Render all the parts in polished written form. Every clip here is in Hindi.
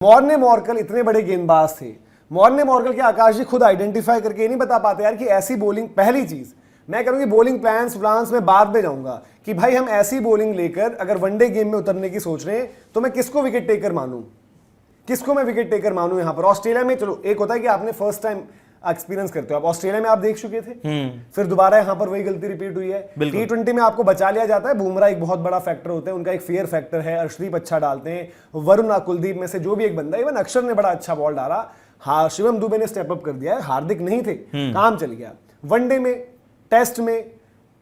मॉर्ने मॉर्कल इतने बड़े गेंदबाज थे, मॉर्ने मॉर्कल के आकाश जी खुद आइडेंटिफाई करके ये नहीं बता पाते यार कि ऐसी बॉलिंग, पहली चीज मैं करूंगी बॉलिंग प्लान्स में बाद में जाऊंगा कि भाई हम ऐसी बॉलिंग लेकर अगर वनडे गेम में उतरने की सोच रहे हैं तो मैं किसको विकेट टेकर मानूं, किसको मैं विकेट टेकर मानूं। यहां पर ऑस्ट्रेलिया में चलो एक होता है कि आपने फर्स्ट टाइम एक्सपीरियंस करते हो, आप ऑस्ट्रेलिया में आप देख चुके थे, फिर दोबारा यहां पर वही गलती रिपीट हुई है। T20 में आपको बचा लिया जाता है, बुमराह एक बहुत बड़ा फैक्टर होते हैं, उनका एक फेयर फैक्टर है, अर्शदीप अच्छा डालते हैं, वरुण कुलदीप में से जो भी एक बंदा, इवन अक्षर ने बड़ा अच्छा बॉल डाला, हाँ शिवम दुबे ने स्टेप अप कर दिया है, हार्दिक नहीं थे, काम चल गया। वनडे में, टेस्ट में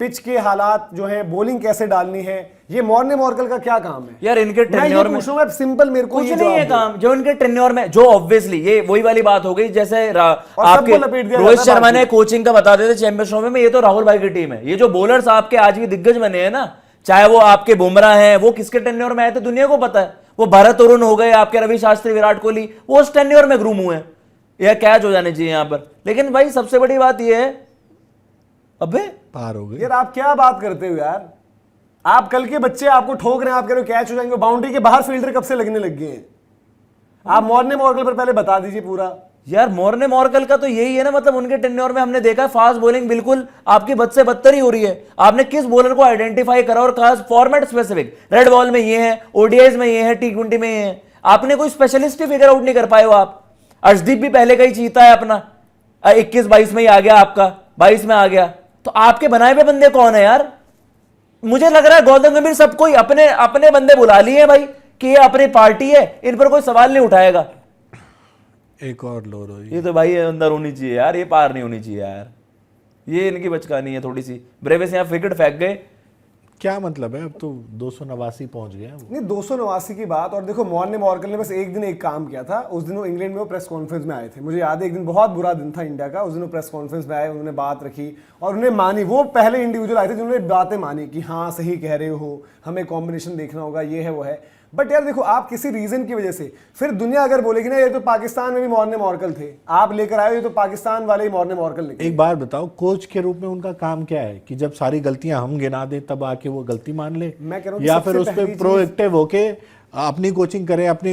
पिच के हालात जो है, बॉलिंग कैसे डालनी है, ये मॉर्ने मॉर्कल का क्या काम है यार? इनके टेन्योर में सिंपल मेरे को कुछ नहीं है काम जो इनके टेन्योर में, जो ऑब्वियसली ये वही वाली बात हो गई जैसे आपके रोहित शर्मा ने कोचिंग का बता देते चैंपियंस में, ये तो राहुल भाई की टीम है। ये जो बॉलर्स आपके आज भी दिग्गज बने हैं ना, चाहे वो आपके बुमराह हैं, वो किसके टेन्योर में आए थे दुनिया को पता है। वो भरत अरुण हो गए, आपके रवि शास्त्री, विराट कोहली, वो उस टेन्योर में ग्रूम हुए हैं, यह कैच हो जाने चाहिए यहां पर। लेकिन भाई सबसे बड़ी बात यह है, अबे पार हो गए यार, आप क्या बात करते हो यार? आप कल के बच्चे आपको ठोक रहे हैं, आप कह रहे हो कैच हो जाएंगे, बाउंड्री के बाहर फील्डर कब से लगने लग गए हैं? आप मॉर्ने मॉर्कल पर पहले बता दीजिए पूरा। यार मॉर्ने मॉर्कल का तो यही है ना, मतलब उनके टेन्योर में हमने देखा फास्ट बॉलिंग बिल्कुल आपकी बद से बदतर ही हो रही है। आपने किस बॉलर को आइडेंटिफाई करा, और खास फॉर्मेट स्पेसिफिक, रेड बॉल में ये है, ओडीआईज में ये है, T20 में ये है, आपने कोई स्पेशलिस्ट ही फिगर आउट नहीं कर पाए हो आप। अर्शदीप भी पहले का ही चीता है अपना, 21-22 में ही आ गया, आपका 22 में आ गया, तो आपके बनाए हुए बंदे कौन है यार? मुझे लग रहा है गौतम गंभीर सबको ही अपने अपने बंदे बुला लिए भाई कि ये अपनी पार्टी है, इन पर कोई सवाल नहीं उठाएगा। एक और लो रो, ये तो भाई अंदर होनी चाहिए यार, ये पार नहीं होनी चाहिए यार, ये इनकी बचकानी है थोड़ी सी। ब्रेविस यहाँ विकेट फेंक गए, क्या मतलब है? अब तो 289 पहुंच गया वो। नहीं 289 की बात। और देखो मॉर्ने मॉर्कल ने बस एक दिन एक काम किया था, उस दिन वो इंग्लैंड में वो प्रेस कॉन्फ्रेंस में आए थे, मुझे याद है एक दिन बहुत बुरा दिन था इंडिया का, उस दिन वो प्रेस कॉन्फ्रेंस में आए, उन्होंने बात रखी और उन्हें मानी, वो पहले इंडिविजुअल आए थे जिन्होंने बातें मानी कि हाँ सही कह रहे हो, हमें कॉम्बिनेशन देखना होगा, ये है वो है। बट यार देखो, आप किसी रीजन की वजह से फिर दुनिया अगर बोलेगी ना ये तो पाकिस्तान में भी मॉर्ने मॉर्कल थे, आप लेकर आए, ये तो पाकिस्तान वाले ही मॉर्ने मॉर्कल लेकर। एक बात बताओ, कोच के रूप में उनका काम क्या है कि जब सारी गलतियां हम गिना दें तब आके वो गलती मान ले, मैं कह रहा हूं या फिर उस पर प्रोएक्टिव होके अपनी कोचिंग करें, अपनी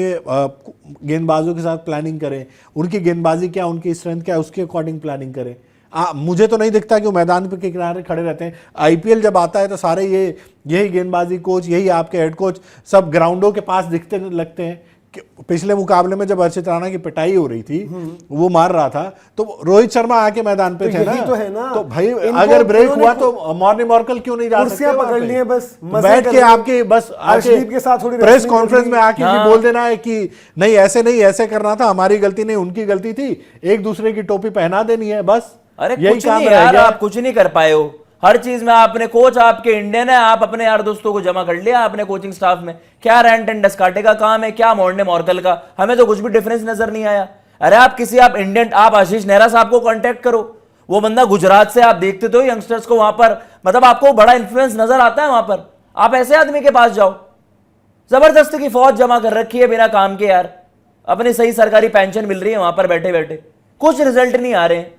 गेंदबाजों के साथ प्लानिंग करें, उनकी गेंदबाजी क्या, उनकी स्ट्रेंथ क्या, उसके अकॉर्डिंग प्लानिंग करें। मुझे तो नहीं दिखता कि वो मैदान के किनारे खड़े रहते हैं। आईपीएल जब आता है तो सारे यही गेंदबाजी कोच, यही आपके हेड कोच सब ग्राउंडों के पास दिखते लगते हैं। पिछले मुकाबले में जब अर्षित राणा की पिटाई हो रही थी, वो मार रहा था, तो रोहित शर्मा आके मैदान पे थे ना, तो है ना, तो भाई अगर ब्रेक हुआ तो मॉर्ने मॉर्कल क्यों नहीं जा सकते? पकड़ लिए बस बैठ के आपके बस अर्शदीप के साथ थोड़ी प्रेस कॉन्फ्रेंस में आके बोल देना है कि नहीं ऐसे करना था, हमारी गलती नहीं, उनकी गलती थी, एक दूसरे की टोपी पहना देनी है बस। अरे कुछ नहीं यार, आप कुछ नहीं कर पाए हो। हर चीज में आपने, कोच आपके इंडियन है, आप अपने यार दोस्तों को जमा कर लिया अपने कोचिंग स्टाफ में। क्या रैंट एंड डस्काटे का काम है, क्या मॉर्ने मॉर्कल का? हमें तो कुछ भी डिफरेंस नजर नहीं आया। अरे आप इंडियन, आप आशीष नेहरा साहब को कांटेक्ट करो, वो बंदा गुजरात से, आप देखते तो यंगस्टर्स को वहां पर, मतलब आपको बड़ा इन्फ्लुएंस नजर आता है वहां पर। आप ऐसे आदमी के पास जाओ, जबरदस्ती की फौज जमा कर रखी है बिना काम के यार, अपनी सही सरकारी पेंशन मिल रही है वहां पर बैठे बैठे, कुछ रिजल्ट नहीं आ रहे हैं।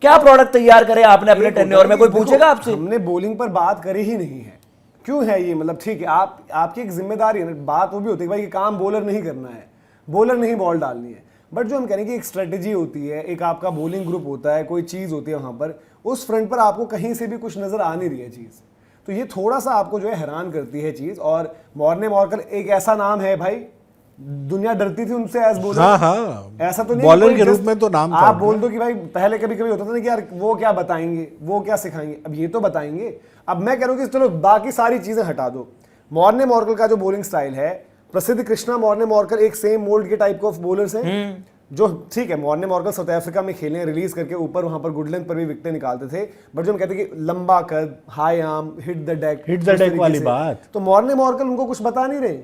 क्या प्रोडक्ट तैयार करे आपने अपने टेन्योर में? कोई पूछेगा आपसे? हमने बॉलिंग पर बात करी ही नहीं है, क्यों है ये? मतलब ठीक है, आपकी एक जिम्मेदारी है ना, बात वो भी होती है भाई, काम बॉलर नहीं करना है, बॉलर नहीं बॉल डालनी है, बट जो हम कह रहे हैं कि एक स्ट्रेटेजी होती है, एक आपका बॉलिंग ग्रुप होता है, कोई चीज होती है वहां पर, उस फ्रंट पर आपको कहीं से भी कुछ नजर आ नहीं रही है चीज, तो ये थोड़ा सा आपको जो है हैरान करती है चीज। और मॉर्ने मॉर्कल एक ऐसा नाम है भाई, दुनिया डरती थी उनसे एज बॉलर। हाँ, ऐसा तो नहीं बॉलर के रूप में तो नाम आप बोल दो कि भाई पहले कभी कभी होता था ना कि यार वो क्या बताएंगे, वो क्या सिखाएंगे, अब ये तो बताएंगे। अब मैं कह रहा हूं कि चलो बाकी सारी चीजें हटा दो, मॉर्ने मॉर्कल का जो बॉलिंग स्टाइल है, प्रसिद्ध कृष्णा मॉर्ने मॉर्कल एक सेम मोल्ड के टाइप ऑफ बॉलर्स हैं, जो ठीक है मॉर्ने मॉर्कल साउथ अफ्रीका में खेले, रिलीज करके ऊपर वहां पर गुड लेंथ पर भी विकेटें निकालते थे, बट जो हम कहते हैं कि लंबा कद, high arm, hit the deck वाली बात, तो मॉर्ने मॉर्कल उनको कुछ बता नहीं रहे।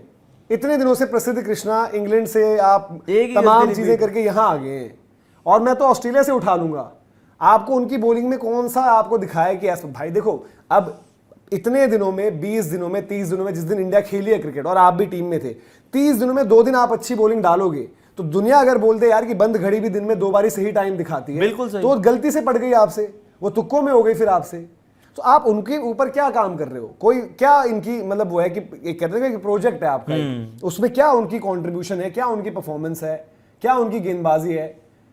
इतने दिनों से प्रसिद्ध कृष्णा इंग्लैंड से आप तमाम चीजें करके यहां आ गए हैं, और मैं तो ऑस्ट्रेलिया से उठा लूंगा आपको। उनकी बॉलिंग में कौन सा आपको दिखाया कि ऐसा? भाई देखो, अब इतने दिनों में, 20 दिनों में, 30 दिनों में, जिस दिन इंडिया खेली है क्रिकेट और आप भी टीम में थे, 30 दिनों में 2 दिन आप अच्छी बॉलिंग डालोगे तो दुनिया अगर बोलते यार कि बंद घड़ी भी दिन में 2 बार सही टाइम दिखाती है, बिल्कुल सही, तो गलती से पड़ गई आपसे, वो तुक्कों में हो गई फिर आपसे। तो आप उनके ऊपर क्या काम कर रहे हो? कोई क्या इनकी मतलब वो है कि एक कहते हैं कि प्रोजेक्ट है आपका, उसमें क्या उनकी कंट्रीब्यूशन है, क्या उनकी परफॉर्मेंस है, क्या उनकी गेंदबाजी है?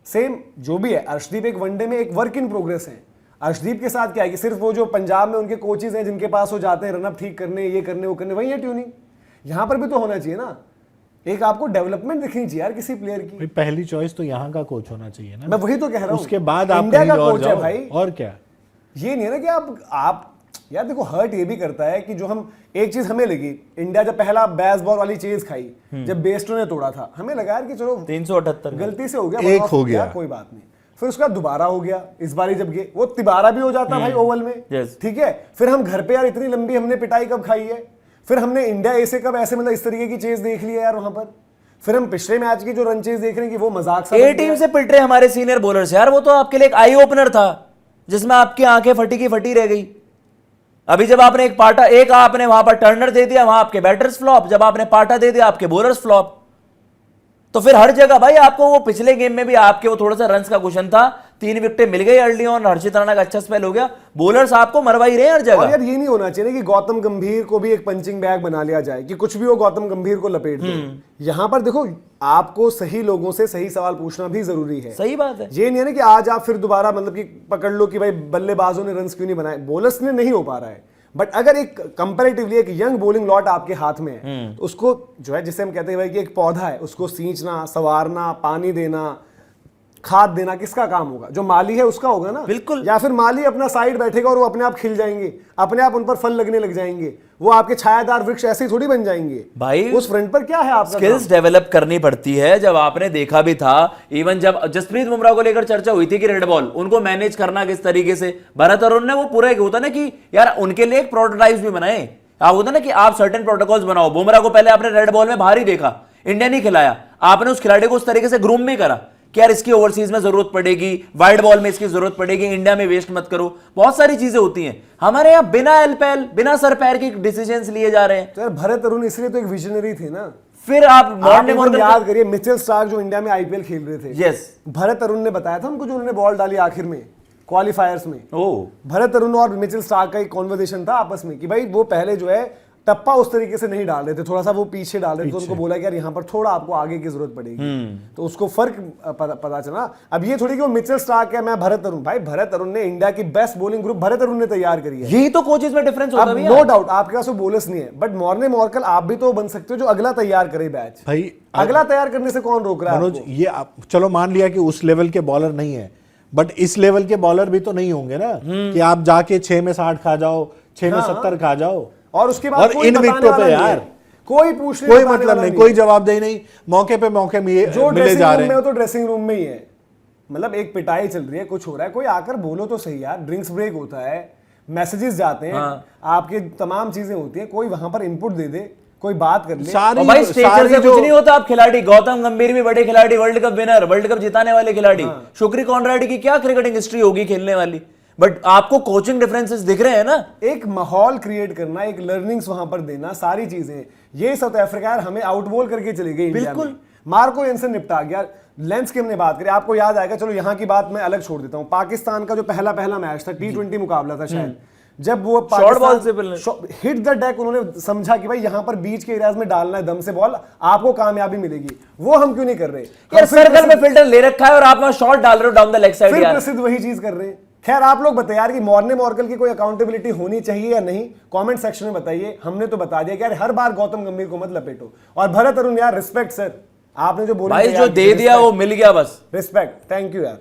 सेम जो भी है, अर्शदीप एक वनडे में एक वर्क इन प्रोग्रेस है। अर्शदीप के साथ क्या है कि सिर्फ वो जो पंजाब में उनके कोचेज हैं जिनके पास वो जाते हैं रनअप ठीक करने, ये करने, वो करने, वही है ट्यूनिंग। यहाँ पर भी तो होना चाहिए ना, एक आपको डेवलपमेंट दिखनी चाहिए यार किसी प्लेयर की। भाई पहली चॉइस तो यहाँ का कोच होना चाहिए ना। मैं वही तो कह रहा हूँ, उसके बाद आप इंडिया कहीं का और कोच है जाओ। भाई। और क्या, ये नहीं है ना कि आप यार देखो, हर्ट ये भी करता है कि जो हम एक चीज हमें लगी, इंडिया जब पहला बेसबॉल वाली चीज खाई, जब बेस्टो ने तोड़ा था, हमें लगा यार कि चलो 378 गलती से हो गया, एक one-off हो गया, कोई बात नहीं। फिर उसका दोबारा हो गया, इस बारी जब गए वो तिबारा भी हो जाता भाई ओवल में, Yes. ठीक है। फिर हम घर पे यार इतनी लंबी हमने पिटाई कब खाई है, फिर हमने इंडिया ए से कब ऐसे मतलब इस तरीके की चीज देख ली है यार वहां पर। फिर हम पिछले मैच की जो रन चेज देख रहे हैं कि वो मजाक सा ए टीम से पिट रहे हमारे सीनियर बॉलर्स यार, वो तो आपके लिए एक आई ओपनर था जिसमें आपकी आंखें फटी की फटी रह गई। अभी जब आपने आपने वहां पर टर्नर दे दिया, वहां आपके बैटर्स फ्लॉप, जब आपने पाटा दे दिया आपके बॉलर्स फ्लॉप। तो फिर हर जगह भाई आपको वो पिछले गेम में भी आपके वो थोड़ा सा रन्स का क्वेश्चन था, 3 विकेटें मिल गई अर्ली ऑन, हर्षित राणा का अच्छा स्पेल हो गया, बॉलर्स आपको मरवा ही रहे हैं हर और जगह। यार ये नहीं होना चाहिए ना कि गौतम गंभीर को भी एक पंचिंग बैग बना लिया जाए कि कुछ भी हो गौतम गंभीर को लपेट दो। यहाँ पर देखो, आपको सही लोगों से सही सवाल पूछना भी जरूरी है। सही बात है। ये नहीं है ना कि आज आप फिर दोबारा मतलब कि पकड़ लो कि भाई बल्लेबाजों ने रन क्यों नहीं बनाए, बॉलर्स ने नहीं हो पा रहा है। बट अगर एक कंपैरेटिवली एक यंग बॉलिंग लॉट आपके हाथ में है, तो उसको जो है जिसे हम कहते हैं भाई कि एक पौधा है, उसको सींचना, संवारना, पानी देना, खाद देना किसका काम होगा? जो माली है उसका होगा ना। बिल्कुल। या फिर माली अपना साइड बैठेगा और वो अपने आप खिल जाएंगे, अपने आप उन पर फल लगने लग जाएंगे, वो आपके छायादार वृक्ष ऐसे ही थोड़ी बन जाएंगे भाई। उस फ्रंट पर क्या है आपका स्किल्स डेवलप करनी पड़ती है। जब आपने देखा भी था, इवन जब जसप्रीत बुमराह को लेकर चर्चा हुई थी कि रेड बॉल उनको मैनेज करना किस तरीके से, भरत अरुण ने वो पूरा एक होता ना कि यार उनके लिए एक प्रोटोटाइप्स भी बनाए। आप होता ना कि आप सर्टेन प्रोटोकॉल्स बनाओ। बुमराह को पहले आपने रेड बॉल में बाहर ही देखा, इंडिया नहीं खिलाया, आपने उस खिलाड़ी को उस तरीके से ग्रूम भी करा कि यार इसकी ओवरसीज में जरूरत पड़ेगी, वाइड बॉल में इसकी जरूरत पड़ेगी, इंडिया में वेस्ट मत करो। बहुत सारी चीजें होती हैं हमारे यहाँ, बिना एलपीएल बिना सर पैर के डिसीजंस लिए जा रहे हैं। तो यार भरत अरुण इसलिए तो एक विजनरी थे ना। फिर आप आप एकदम याद करिए मिचेल स्टार्क जो इंडिया में आईपीएल खेल रहे थे, यस, भरत अरुण ने बताया था उनको, जो उन्होंने बॉल डाली आखिर में क्वालिफायर्स में। ओ भरत अरुण और मिचेल स्टार्क का एक कॉन्वर्सेशन था आपस में कि भाई वो पहले जो है टप्पा उस तरीके से नहीं डाल रहे थे, थोड़ा सा वो पीछे डाल रहे थे, तो उनको बोला कि यार यहाँ पर थोड़ा आपको आगे की जरूरत पड़ेगी। तो उसको फर्क पता चला। अब ये थोड़ी कि वो मिचेल स्टार्क है, मैं भरत अरुण, भाई भरत अरुण ने इंडिया की best bowling group Bharat Arun ने तैयार करी है। यही तो कोचेस में डिफरेंस होता अब है। नो डाउट आपके पास वो बॉलर्स नहीं है, बट मॉर्ने मॉर्कल आप भी तो बन सकते हो जो अगला तैयार करे बैच। भाई अगला तैयार करने से कौन रोक रहा है मनोज, आपको? ये चलो मान लिया कि उस लेवल के बॉलर नहीं है, बट इस लेवल के बॉलर भी तो नहीं होंगे ना कि आप जाके 6 में 60 खा जाओ, 6 में 70 खा जाओ। और उसके बाद और कोई इन बताने विकेटों वाला पे नहीं है। यार कोई पूछने कोई बताने मतलब वाला नहीं, है। कोई जवाबदेही नहीं, मौके पे मौके में जो मिले ड्रेसिंग जा रूम रहे में हैं। हो तो ड्रेसिंग रूम में ही है, मतलब एक पिटाई चल रही है, कुछ हो रहा है, कोई आकर बोलो तो सही यार। ड्रिंक्स ब्रेक होता है, मैसेजेस जाते हैं, आपके तमाम चीजें होती हैं, कोई वहां पर इनपुट दे दे, कोई बात कर ले। और भाई स्टेचर से कुछ नहीं होता। आप खिलाड़ी गौतम गंभीर भी बड़े खिलाड़ी, world cup winner, world cup जिताने वाले खिलाड़ी, शुक्री कॉन्राड की क्या क्रिकेटिंग हिस्ट्री होगी खेलने वाली, बट आपको कोचिंग डिफरेंसेस दिख रहे हैं ना। एक माहौल क्रिएट करना, एक लर्निंग्स वहां पर देना, सारी चीजें। ये साउथ अफ्रीका यार हमें आउटबॉल करके चली गई इंडिया में। मार्को एंसन निपटा गया। लेंस की हमने बात करी, आपको याद आएगा, चलो यहाँ की बात मैं अलग छोड़ देता हूँ। पाकिस्तान का जो पहला मैच था, T20 मुकाबला था शायद, जब वो हिट द डेक उन्होंने समझा कि भाई यहाँ पर बीच के एरियाज में डालना है दम से बॉल, आपको कामयाबी मिलेगी। वो हम क्यों नहीं कर रहे यार? सर्कल में फिल्टर ले रखा है और आप वहां शॉट डाल रहे हो डाउन द लेग साइड। फिर प्रसिद्ध वही चीज कर रहे हैं। खैर आप लोग बताइए यार कि मॉर्ने मॉर्कल की कोई अकाउंटेबिलिटी होनी चाहिए या नहीं, कमेंट सेक्शन में बताइए। हमने तो बता दिया कि यार हर बार गौतम गंभीर को मत लपेटो। और भरत अरुण यार रिस्पेक्ट सर, आपने जो बोला भाई जो दे दिया वो मिल गया, बस रिस्पेक्ट, थैंक यू यार।